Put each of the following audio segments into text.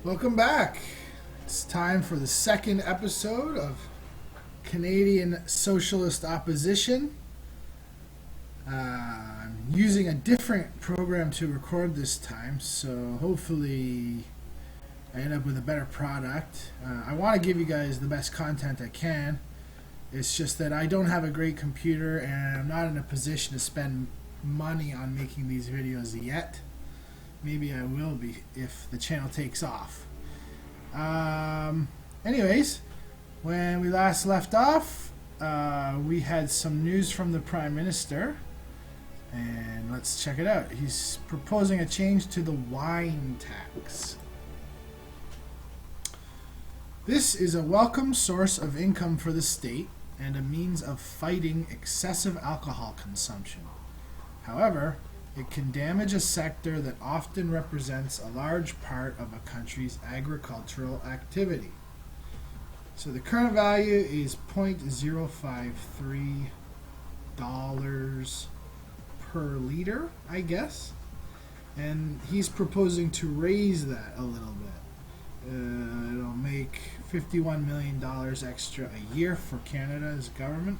Welcome back. It's time for the second episode of Canadian Socialist Opposition. I'm using a different program to record this time, so hopefully I end up with a better product. I want to give you guys the best content I can. It's just that I don't have a great computer and I'm not in a position to spend money on making these videos yet. Maybe I will be if the channel takes off. Anyways, when we last left off, we had some news from the Prime Minister, and let's check it out. He's proposing a change to the wine tax. This is a welcome source of income for the state and a means of fighting excessive alcohol consumption. However, it can damage a sector that often represents a large part of a country's agricultural activity. So the current value is $0.053 per liter, I guess. And he's proposing to raise that a little bit. It'll make $51 million extra a year for Canada's government.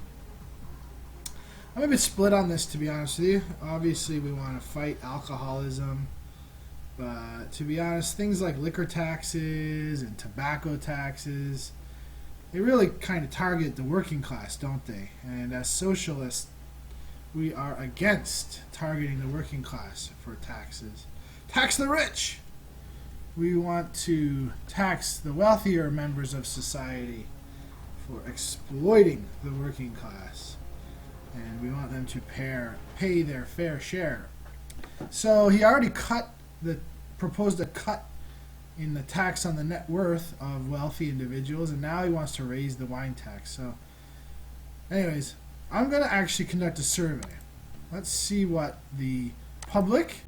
I'm a bit split on this, to be honest with you. Obviously, we want to fight alcoholism, but to be honest, things like liquor taxes and tobacco taxes, they really kind of target the working class, don't they? And as socialists, we are against targeting the working class for taxes. Tax the rich! We want to tax the wealthier members of society for exploiting the working class. And we want them to pay their fair share. So he already proposed a cut in the tax on the net worth of wealthy individuals, and now he wants to raise the wine tax. So anyways, I'm going to actually conduct a survey. Let's see what the public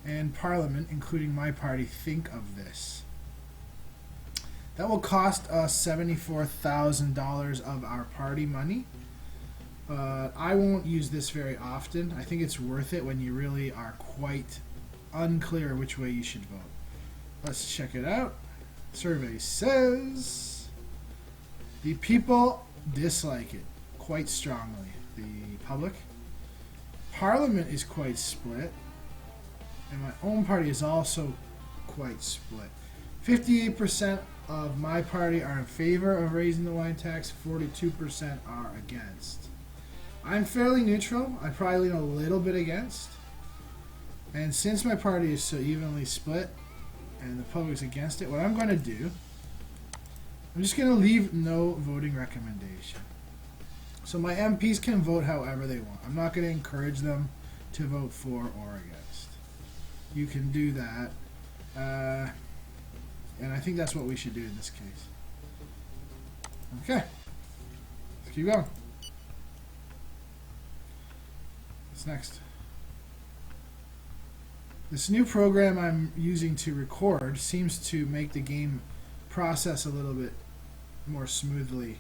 and Parliament, including my party, think of this. That will cost us $74,000 of our party money. But I won't use this very often. I think it's worth it when you really are quite unclear which way you should vote. Let's check it out. Survey says the people dislike it quite strongly. The public. Parliament is quite split. And my own party is also quite split. 58% of my party are in favor of raising the wine tax. 42% are against. I'm fairly neutral. I probably lean a little bit against. And since my party is so evenly split and the public's against it, what I'm going to do, I'm just going to leave no voting recommendation. So my MPs can vote however they want. I'm not going to encourage them to vote for or against. You can do that. And I think that's what we should do in this case. Okay. Let's keep going. What's next? This new program I'm using to record seems to make the game process a little bit more smoothly.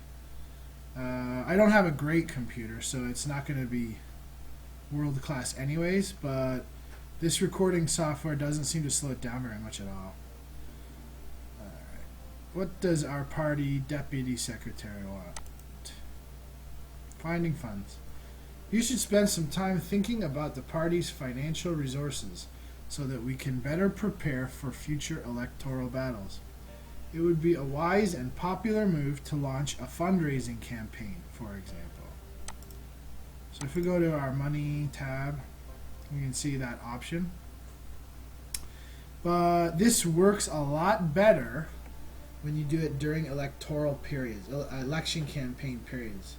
I don't have a great computer, so it's not going to be world class anyways, but this recording software doesn't seem to slow it down very much at all. Alright. What does our party deputy secretary want? Finding funds. You should spend some time thinking about the party's financial resources so that we can better prepare for future electoral battles. It would be a wise and popular move to launch a fundraising campaign, for example. So if we go to our money tab, you can see that option. But this works a lot better when you do it during electoral periods, election campaign periods.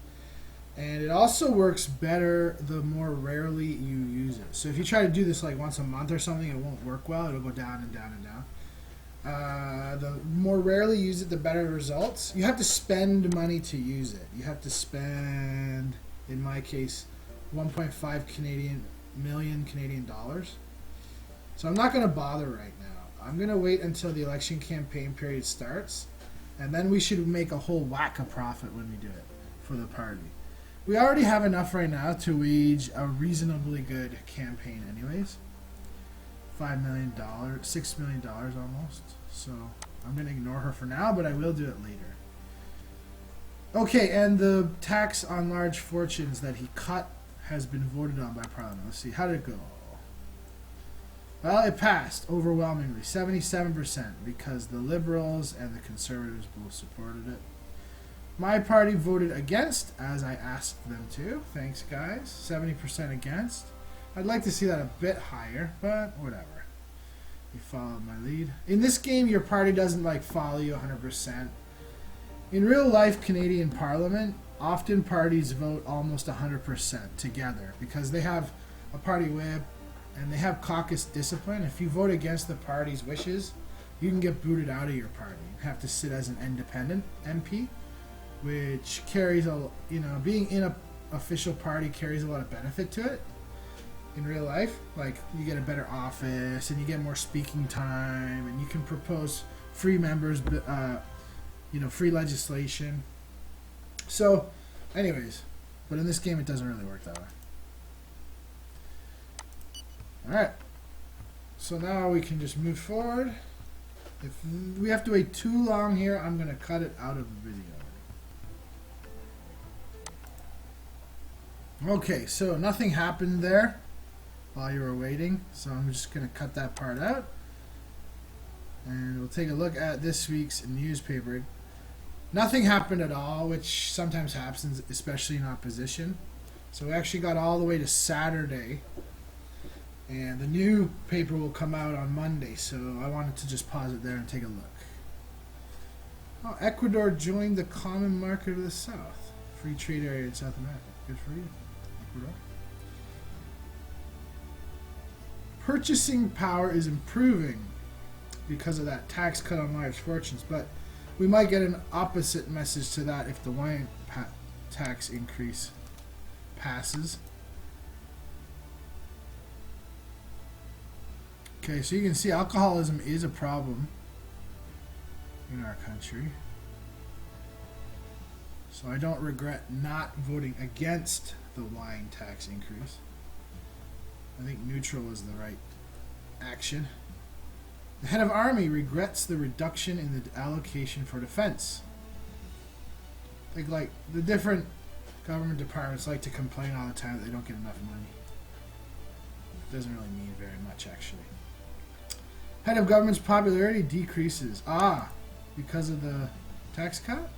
And it also works better the more rarely you use it. So if you try to do this like once a month or something, it won't work well. It'll go down and down and down. The more rarely you use it, the better results. You have to spend money to use it. You have to spend, in my case, 1.5 million Canadian dollars. So I'm not going to bother right now. I'm going to wait until the election campaign period starts, and then we should make a whole whack of profit when we do it for the party. We already have enough right now to wage a reasonably good campaign anyways. $5 million, $6 million almost. So I'm going to ignore her for now, but I will do it later. Okay, and the tax on large fortunes that he cut has been voted on by Parliament. Let's see, how did it go? Well, it passed overwhelmingly, 77%, because the Liberals and the Conservatives both supported it. My party voted against, as I asked them to. Thanks, guys. 70% against. I'd like to see that a bit higher, but whatever. You followed my lead. In this game, your party doesn't follow you 100%. In real life Canadian Parliament, often parties vote almost 100% together because they have a party whip and they have caucus discipline. If you vote against the party's wishes, you can get booted out of your party and have to sit as an independent MP, which carries being in a official party carries a lot of benefit to it. In real life, you get a better office and you get more speaking time and you can propose free members, free legislation. So, anyways, but in this game it doesn't really work that way. Alright, so now we can just move forward. If we have to wait too long here, I'm going to cut it out of the video. Okay, so nothing happened there while you were waiting, so I'm just going to cut that part out. And we'll take a look at this week's newspaper. Nothing happened at all, which sometimes happens, especially in opposition. So we actually got all the way to Saturday, and the new paper will come out on Monday, so I wanted to just pause it there and take a look. Oh, Ecuador joined the common market of the South. Free trade area in South America. Good for you, Ecuador. Purchasing power is improving because of that tax cut on large fortunes, but we might get an opposite message to that if the wine tax increase passes. Okay, so you can see alcoholism is a problem in our country. So I don't regret not voting against the wine tax increase. I think neutral was the right action. The head of army regrets the reduction in the allocation for defense. Like the different government departments like to complain all the time that they don't get enough money. It doesn't really mean very much, actually. Head of government's popularity decreases. Ah, because of the tax cut?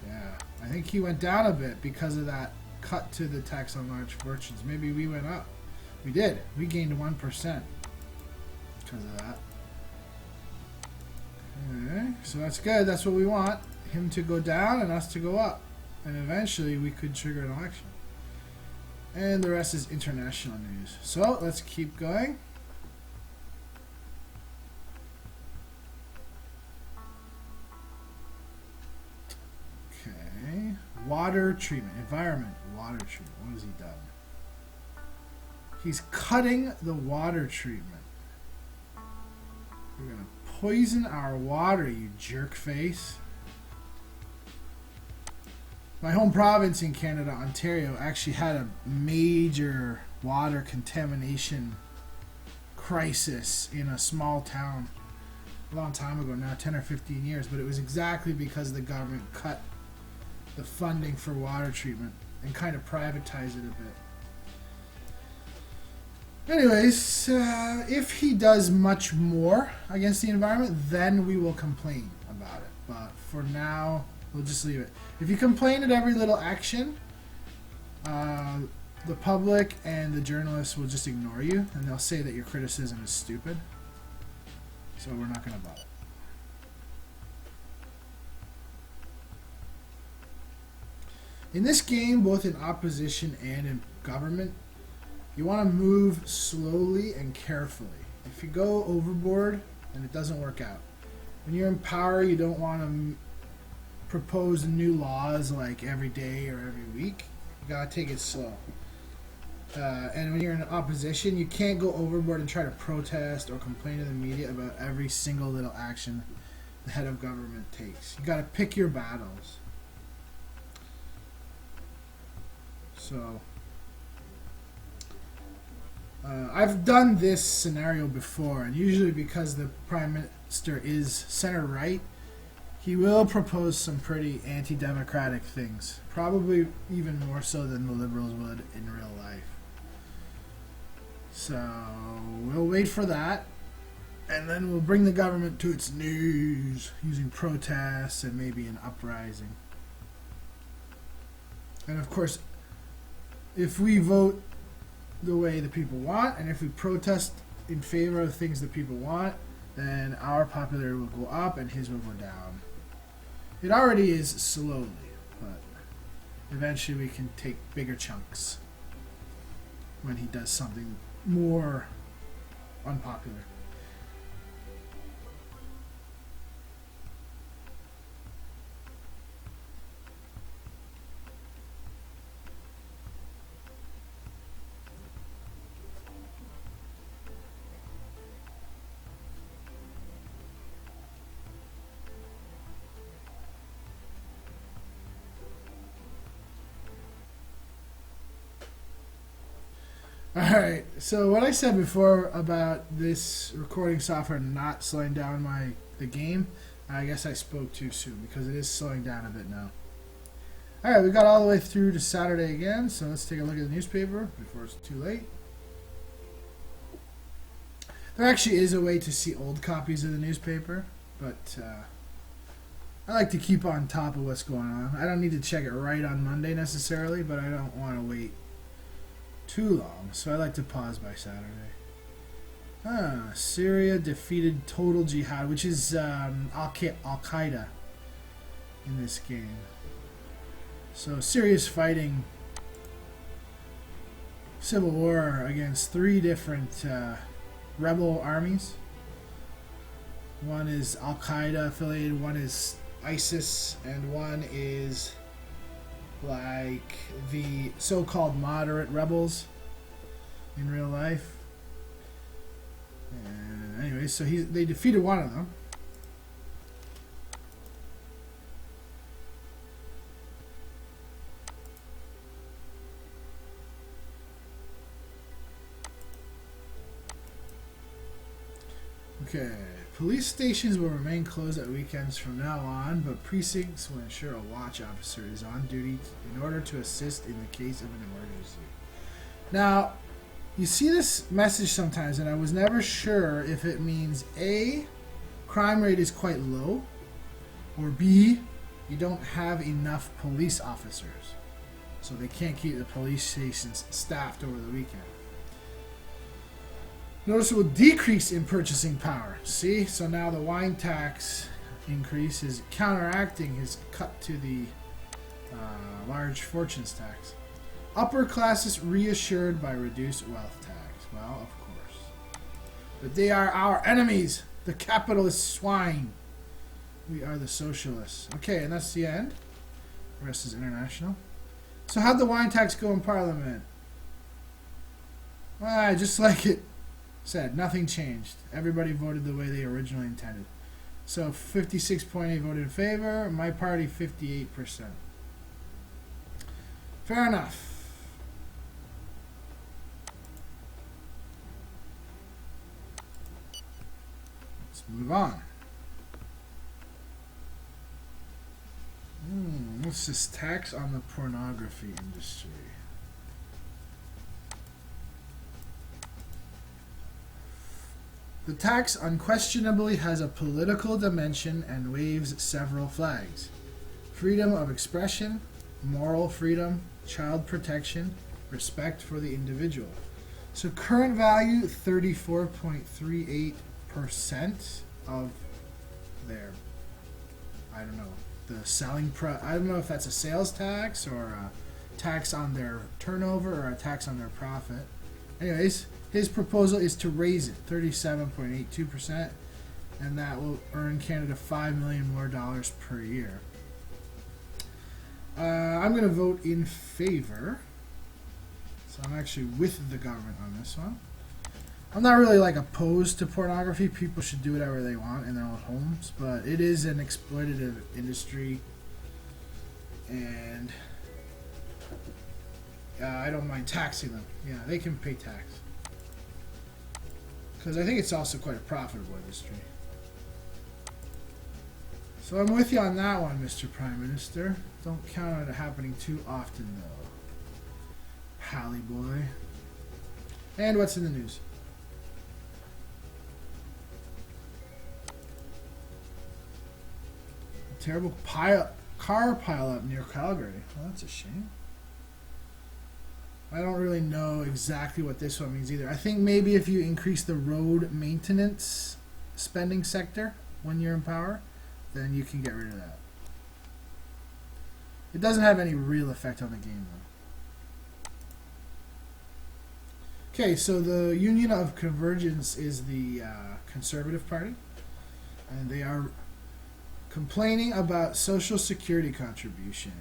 Yeah, I think he went down a bit because of that cut to the tax on large fortunes. Maybe we went up. We did. We gained 1% because of that. Okay, so that's good. That's what we want. Him to go down and us to go up. And eventually we could trigger an election. And the rest is international news. So let's keep going. Okay. Water treatment. Environment. Water treatment. What has he done? He's cutting the water treatment. You're going to poison our water, you jerk face. My home province in Canada, Ontario, actually had a major water contamination crisis in a small town a long time ago now, 10 or 15 years, but it was exactly because the government cut the funding for water treatment and kind of privatized it a bit. Anyways, if he does much more against the environment, then we will complain about it. But for now, we'll just leave it. If you complain at every little action, the public and the journalists will just ignore you, and they'll say that your criticism is stupid. So we're not going to bother. In this game, both in opposition and in government, you want to move slowly and carefully. If you go overboard, then it doesn't work out. When you're in power, you don't want to propose new laws like every day or every week. You gotta take it slow. And when you're in opposition, you can't go overboard and try to protest or complain to the media about every single little action the head of government takes. You gotta pick your battles. So I've done this scenario before, and usually because the Prime Minister is center-right, he will propose some pretty anti-democratic things. Probably even more so than the Liberals would in real life. So, we'll wait for that. And then we'll bring the government to its knees using protests and maybe an uprising. And of course, if we vote the way the people want, and if we protest in favor of things that people want, then our popularity will go up and his will go down. It already is slowly, but eventually we can take bigger chunks when he does something more unpopular. Alright, so what I said before about this recording software not slowing down the game, I guess I spoke too soon because it is slowing down a bit now. Alright, we got all the way through to Saturday again, so let's take a look at the newspaper before it's too late. There actually is a way to see old copies of the newspaper, but I like to keep on top of what's going on. I don't need to check it right on Monday necessarily, but I don't want to wait too long, so I like to pause by Saturday. Syria defeated Total Jihad, which is Al-Qaeda in this game. So Syria's fighting civil war against 3 different rebel armies. One is Al-Qaeda affiliated, one is ISIS, and one is like the so-called moderate rebels in real life. And anyway, so they defeated one of them. Okay, police stations will remain closed at weekends from now on, but precincts will ensure a watch officer is on duty in order to assist in the case of an emergency. Now, you see this message sometimes, and I was never sure if it means A, crime rate is quite low, or B, you don't have enough police officers, so they can't keep the police stations staffed over the weekend. Notice it will decrease in purchasing power. See? So now the wine tax increase is counteracting his cut to the large fortunes tax. Upper classes reassured by reduced wealth tax. Well, of course. But they are our enemies. The capitalist swine. We are the socialists. Okay, and that's the end. The rest is international. So how'd the wine tax go in Parliament? Just like it said, nothing changed. Everybody voted the way they originally intended. So 56.8 voted in favor. My party 58%. Fair enough. Let's move on. What's this tax on the pornography industry? The tax unquestionably has a political dimension and waves several flags. Freedom of expression, moral freedom, child protection, respect for the individual. So current value, 34.38% of their, I don't know, the selling price. I don't know if that's a sales tax or a tax on their turnover or a tax on their profit. Anyways, his proposal is to raise it 37.82%, and that will earn Canada $5 million more per year. I'm going to vote in favor, so I'm actually with the government on this one. I'm not really like opposed to pornography. People should do whatever they want in their own homes, but it is an exploitative industry, and I don't mind taxing them. Yeah, they can pay tax. Because I think it's also quite a profitable industry. So I'm with you on that one, Mr. Prime Minister. Don't count on it happening too often, though. Pally boy. And what's in the news? A terrible car pileup near Calgary. Well, that's a shame. I don't really know exactly what this one means either. I think maybe if you increase the road maintenance spending sector when you're in power, then you can get rid of that. It doesn't have any real effect on the game, though. Okay, so the Union of Convergence is the Conservative Party, and they are complaining about Social Security contributions.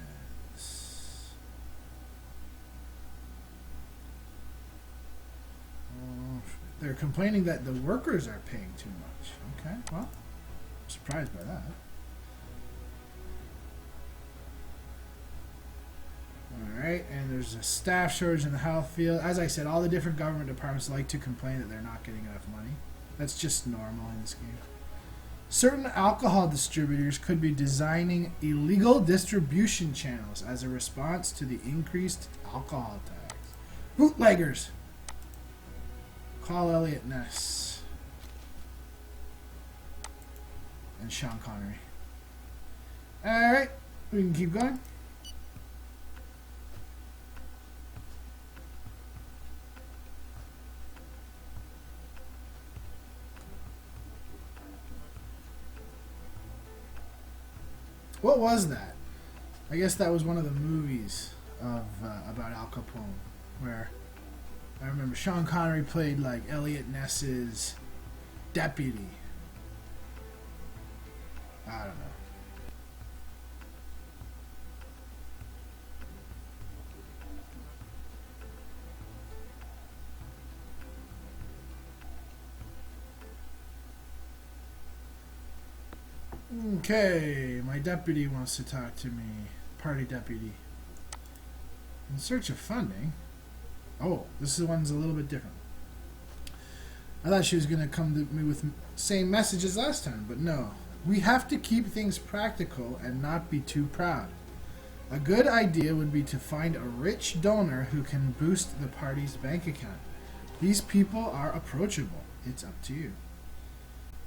They're complaining that the workers are paying too much. Okay, well, I'm surprised by that. Alright, and there's a staff shortage in the health field. As I said, all the different government departments like to complain that they're not getting enough money. That's just normal in this game. Certain alcohol distributors could be designing illegal distribution channels as a response to the increased alcohol tax. Bootleggers! Call Elliot Ness. And Sean Connery. Alright, we can keep going. What was that? I guess that was one of the movies of about Al Capone, where I remember Sean Connery played like Elliot Ness's deputy. I don't know. Okay, my deputy wants to talk to me. Party deputy. In search of funding. Oh, this one's a little bit different. I thought she was going to come to me with same message as last time, but no. We have to keep things practical and not be too proud. A good idea would be to find a rich donor who can boost the party's bank account. These people are approachable. It's up to you.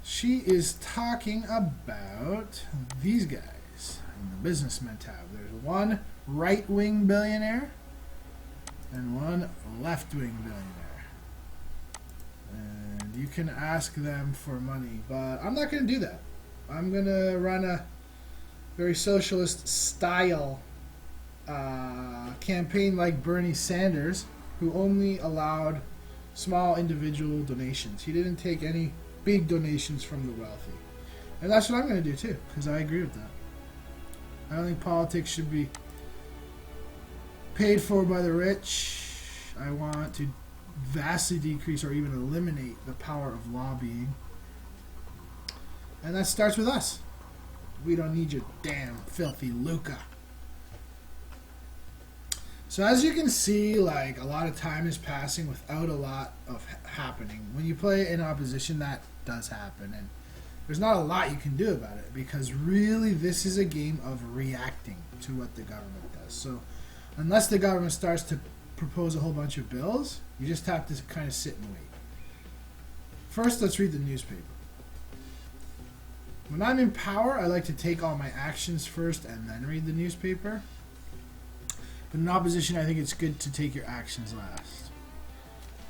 She is talking about these guys in the businessmen tab. There's one right-wing billionaire and one left-wing billionaire. And you can ask them for money, but I'm not going to do that. I'm going to run a very socialist style campaign like Bernie Sanders, who only allowed small individual donations. He didn't take any big donations from the wealthy. And that's what I'm going to do too, because I agree with that. I don't think politics should be paid for by the rich. I want to vastly decrease or even eliminate the power of lobbying. And that starts with us. We don't need your damn filthy lucre. So as you can see, like, a lot of time is passing without a lot of happening. When you play in opposition, that does happen, and there's not a lot you can do about it, because really this is a game of reacting to what the government does. So unless the government starts to propose a whole bunch of bills, you just have to kind of sit and wait. First, let's read the newspaper. When I'm in power, I like to take all my actions first and then read the newspaper. But in opposition, I think it's good to take your actions last.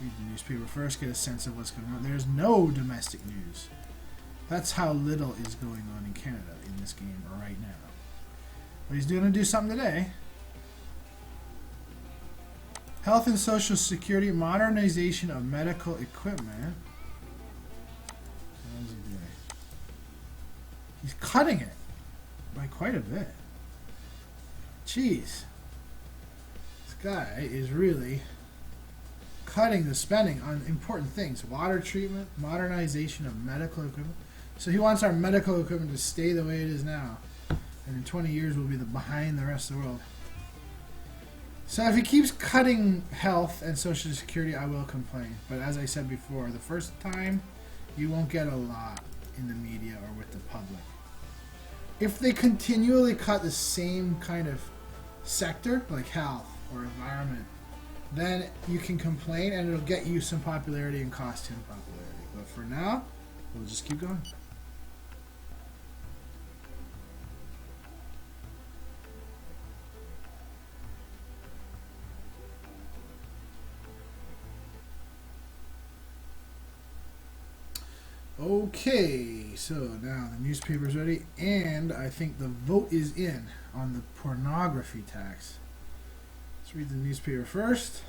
Read the newspaper first, get a sense of what's going on. There's no domestic news. That's how little is going on in Canada in this game right now. But he's going to do something today. Health and Social Security, modernization of medical equipment. What is he doing? He's cutting it by quite a bit. Jeez. This guy is really cutting the spending on important things. Water treatment, modernization of medical equipment. So he wants our medical equipment to stay the way it is now. And in 20 years we'll be behind the rest of the world. So if he keeps cutting health and Social Security, I will complain. But as I said before, the first time, you won't get a lot in the media or with the public. If they continually cut the same kind of sector, like health or environment, then you can complain and it'll get you some popularity and cost him popularity. But for now, we'll just keep going. Okay, so now the newspaper's ready, and I think the vote is in on the pornography tax. Let's read the newspaper first.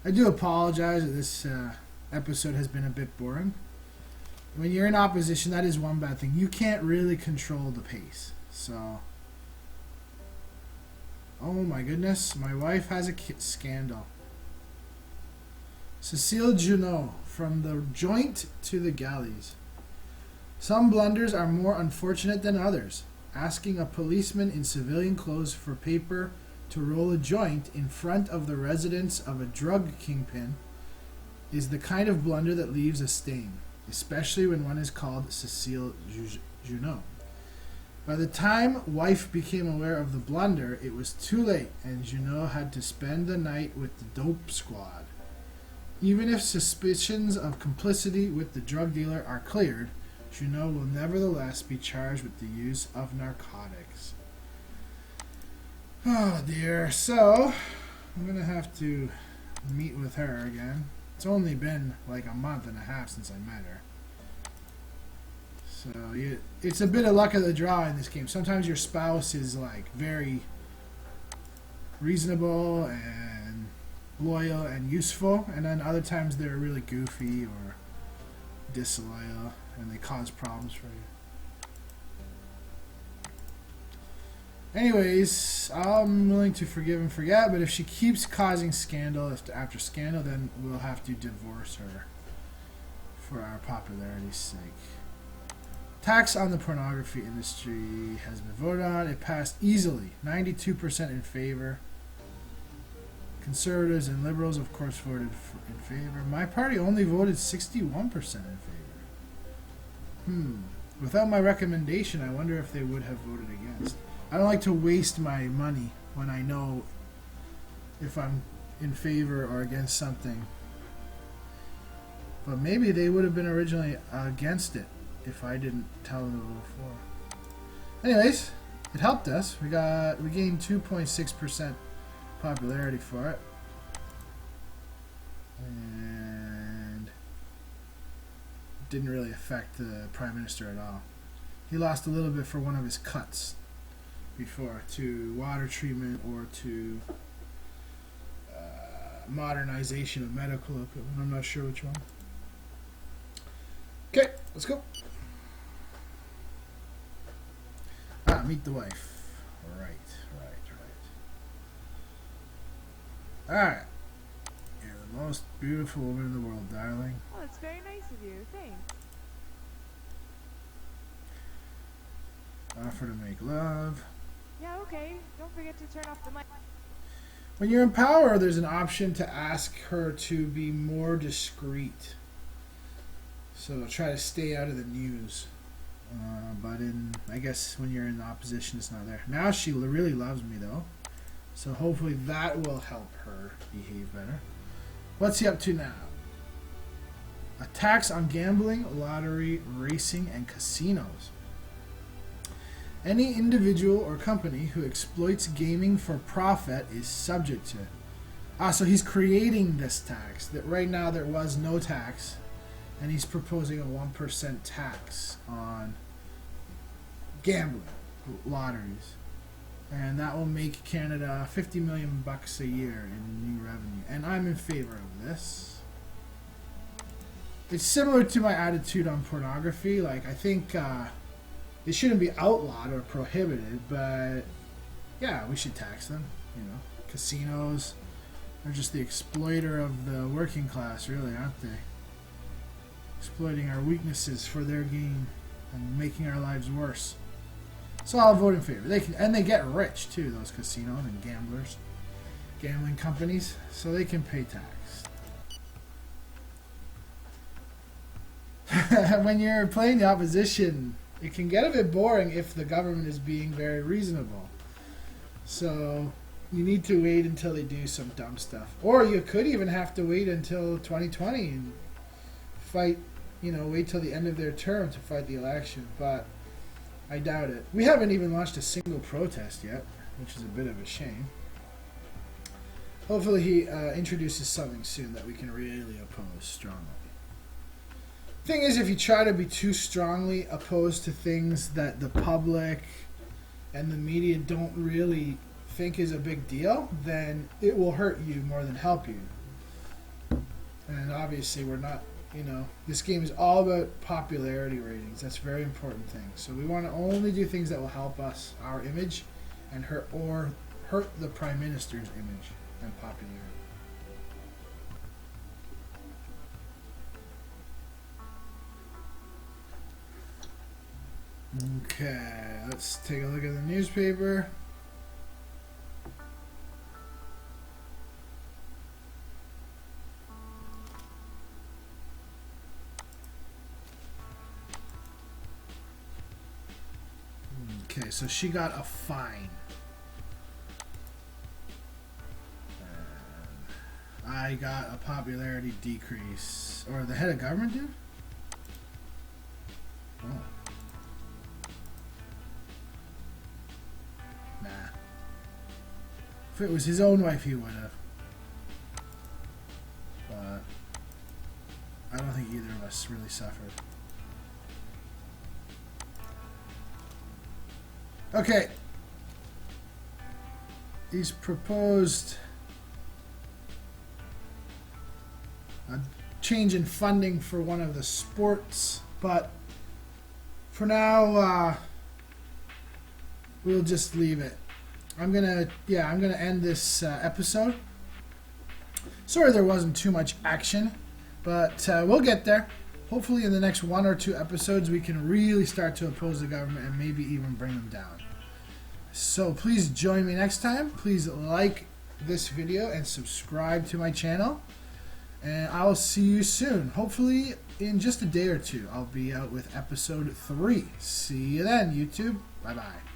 I do apologize that this episode has been a bit boring. When you're in opposition, that is one bad thing. You can't really control the pace. So, oh my goodness, my wife has a scandal. Cecile Junot, from the joint to the galleys. Some blunders are more unfortunate than others. Asking a policeman in civilian clothes for paper to roll a joint in front of the residence of a drug kingpin is the kind of blunder that leaves a stain, especially when one is called Cecile Junot. By the time wife became aware of the blunder, it was too late, and Junot had to spend the night with the dope squad. Even if suspicions of complicity with the drug dealer are cleared, Junot will nevertheless be charged with the use of narcotics. Oh dear. So, I'm going to have to meet with her again. It's only been like a month and a half since I met her. So, it's a bit of luck of the draw in this game. Sometimes your spouse is like very reasonable and loyal and useful, and then other times they're really goofy or disloyal and they cause problems for you. Anyways, I'm willing to forgive and forget, but if she keeps causing scandal after scandal, then we'll have to divorce her for our popularity's sake. Tax on the pornography industry has been voted on. It passed easily, 92% in favor. Conservatives and liberals, of course, voted in favor. My party only voted 61% in favor. Without my recommendation, I wonder if they would have voted against. I don't like to waste my money when I know if I'm in favor or against something. But maybe they would have been originally against it if I didn't tell them to vote for. Anyways, it helped us. We gained 2.6% popularity for it, and it didn't really affect the Prime Minister at all. He lost a little bit for one of his cuts before to water treatment or to modernization of medical equipment. I'm not sure which one. Okay, let's go. Meet the wife. Right. Alright. You're the most beautiful woman in the world, darling. Oh, that's very nice of you. Thanks. Offer to make love. Yeah, okay. Don't forget to turn off the mic. When you're in power, there's an option to ask her to be more discreet. So try to stay out of the news. But I guess when you're in opposition, it's not there. Now she really loves me, though. So hopefully that will help her behave better. What's he up to now? A tax on gambling, lottery, racing, and casinos. Any individual or company who exploits gaming for profit is subject to it. So he's creating this tax. That right now there was no tax, and he's proposing a 1% tax on gambling, lotteries. And that will make Canada $50 million a year in new revenue. And I'm in favor of this. It's similar to my attitude on pornography. Like, I think it shouldn't be outlawed or prohibited, but yeah, we should tax them. You know, casinos are just the exploiter of the working class, really, aren't they? Exploiting our weaknesses for their gain and making our lives worse. So I'll vote in favor. They get rich too, those casinos and gamblers, gambling companies, so they can pay tax. When you're playing the opposition, it can get a bit boring if the government is being very reasonable. So you need to wait until they do some dumb stuff. Or you could even have to wait until 2020 and fight, wait till the end of their term to fight the election. But I doubt it. We haven't even launched a single protest yet, which is a bit of a shame. Hopefully he introduces something soon that we can really oppose strongly. Thing is, if you try to be too strongly opposed to things that the public and the media don't really think is a big deal, then it will hurt you more than help you. And obviously we're not, this game is all about popularity ratings. That's a very important thing. So we want to only do things that will help us, our image, and hurt the Prime Minister's image and popularity. Okay, let's take a look at the newspaper. Okay, so she got a fine. And I got a popularity decrease. Or the head of government did? Oh. Nah. If it was his own wife, he would have. But I don't think either of us really suffered. Okay. He's proposed a change in funding for one of the sports, but for now, we'll just leave it. I'm gonna end this episode. Sorry there wasn't too much action, but we'll get there. Hopefully in the next 1 or 2 episodes we can really start to oppose the government and maybe even bring them down. So please join me next time. Please like this video and subscribe to my channel. And I'll see you soon. Hopefully in just a day or two I'll be out with episode 3. See you then, YouTube. Bye-bye.